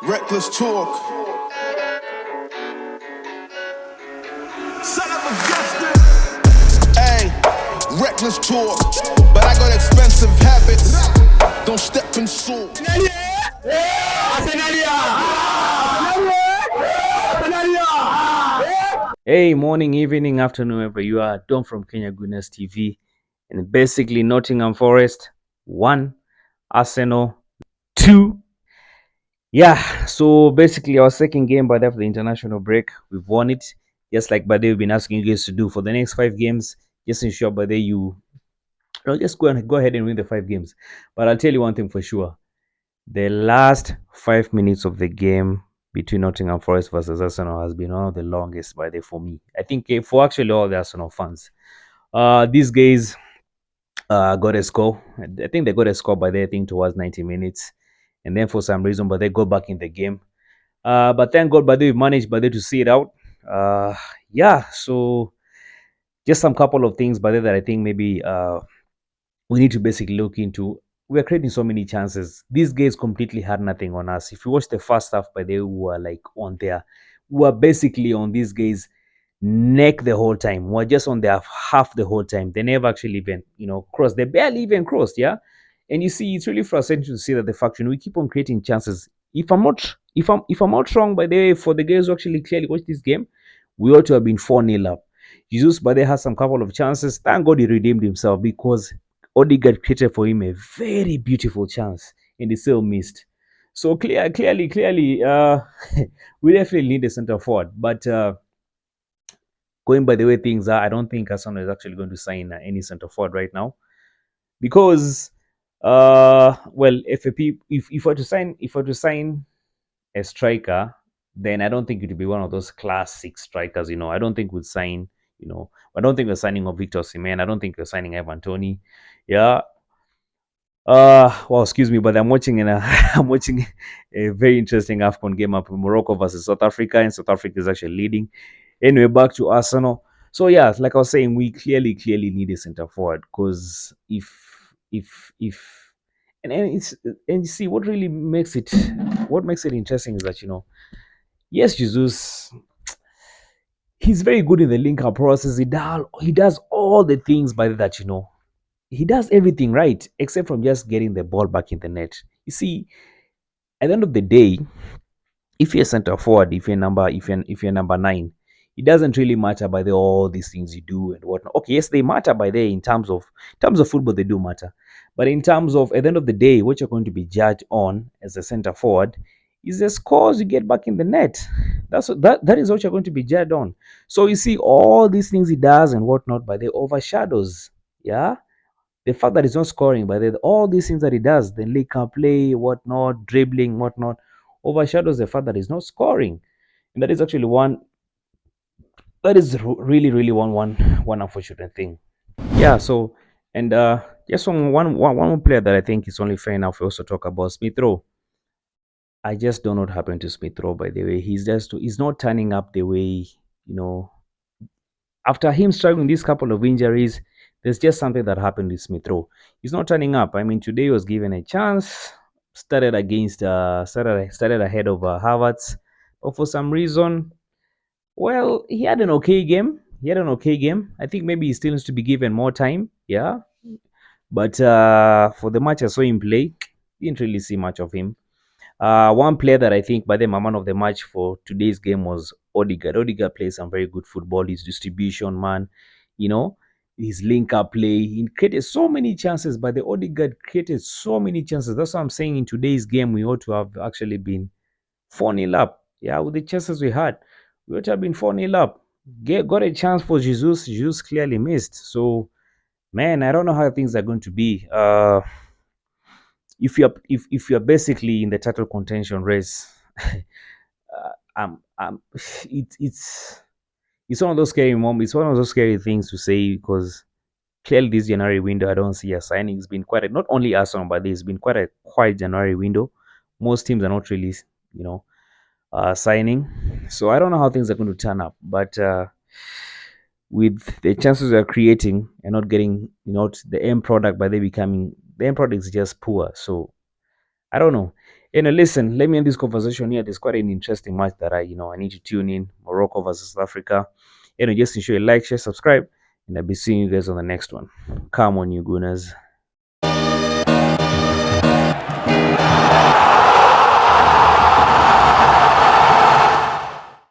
Reckless talk. Son of a guster. Hey, reckless talk. But I got expensive habits. Don't step in salt. Hey, morning, evening, afternoon, wherever you are. Dom from Kenya Goodness TV. And basically, Nottingham Forest 1, Arsenal 2. Yeah, so basically, our second game, but after the international break, we've won it. Just like Bade, we've been asking you guys to do for the next 5 games. Just ensure Bade you just go ahead and win the 5 games. But I'll tell you one thing for sure: the last 5 minutes of the game between Nottingham Forest versus Arsenal has been one of the longest by the for me. I think for actually all the Arsenal fans. These guys got a score. I think they got a score by there, I think towards 90 minutes. And then for some reason, but they go back in the game. But thank God, but they managed by there to see it out. Yeah, so just some couple of things by there that I think maybe we need to basically look into. We are creating so many chances. These guys completely had nothing on us. If you watch the first half, by the way, we were like on there. We were basically on these guys' neck the whole time. We were just on their half the whole time. They never actually even, crossed. They barely even crossed, yeah. And you see, it's really frustrating to see that the faction we keep on creating chances. If I'm not wrong, by the way, for the guys who actually clearly watched this game, we ought to have been 4-0 up. Jesus Bade has some couple of chances. Thank God he redeemed himself because Odegaard created for him a very beautiful chance and he still missed. So clearly, we definitely need a center forward. But going by the way things are, I don't think Arsenal is actually going to sign any center forward right now because, well, if we're to sign a striker, then I don't think it would be one of those classic strikers. I don't think we'd sign. I don't think we're signing of Victor Osimhen. I don't think we're signing Ivan Toney. Yeah, well, excuse me, but I'm watching I'm watching a very interesting AFCON game up in Morocco versus South Africa, and South Africa is actually leading. Anyway, back to Arsenal. So yeah, like I was saying, we clearly need a center forward because if and it's and you see what makes it interesting is that yes, Jesus, he's very good in the link up process. He does all the things by that he does everything right except from just getting the ball back in the net. You see, at the end of the day, if you're center forward, if you're number 9, it doesn't really matter by the all these things you do and whatnot. Okay, yes, they matter by there in terms of football, they do matter. But in terms of at the end of the day, what you're going to be judged on as a center forward is the scores you get back in the net. That is what you're going to be judged on. So you see, all these things he does and whatnot by the overshadows. Yeah, the fact that he's not scoring, but all these things that he does, the link up play, whatnot, dribbling, whatnot, overshadows the fact that he's not scoring. And that is actually really one unfortunate thing. Yeah, so and just one more player that I think is only fair enough we also talk about, Smith Rowe. I just don't know what happened to Smith Rowe, by the way. He's not turning up the way, you know, after him struggling these couple of injuries, there's just something that happened with Smith Rowe. He's not turning up. I mean, today he was given a chance, started ahead of Havertz, but for some reason, well, he had an okay game. I think maybe he still needs to be given more time. Yeah, but for the match I saw him play, didn't really see much of him. One player that I think by the man of the match for today's game was Odegaard. Odegaard plays some very good football. His distribution, man, you know, his link up play. He created so many chances, but the Odegaard created so many chances. That's what I'm saying. In today's game, we ought to have actually been 4-0 up. Yeah, with the chances we had, we ought to have been 4-0 up. Got a chance for Jesus. Jesus clearly missed. So, man, I don't know how things are going to be. If you're basically in the title contention race, it's one of those scary moments. It's one of those scary things to say because clearly this January window, I don't see a signing. It's been not only Arsenal, but there's been quite a quiet January window. Most teams are not really, signing. So I don't know how things are going to turn up, but with the chances we are creating and not getting, the end product by the end product is just poor. So I don't know. Listen, let me end this conversation here. There's quite an interesting match that I need to tune in. Morocco versus South Africa. Just ensure you like, share, subscribe, and I'll be seeing you guys on the next one. Come on, you Gunners.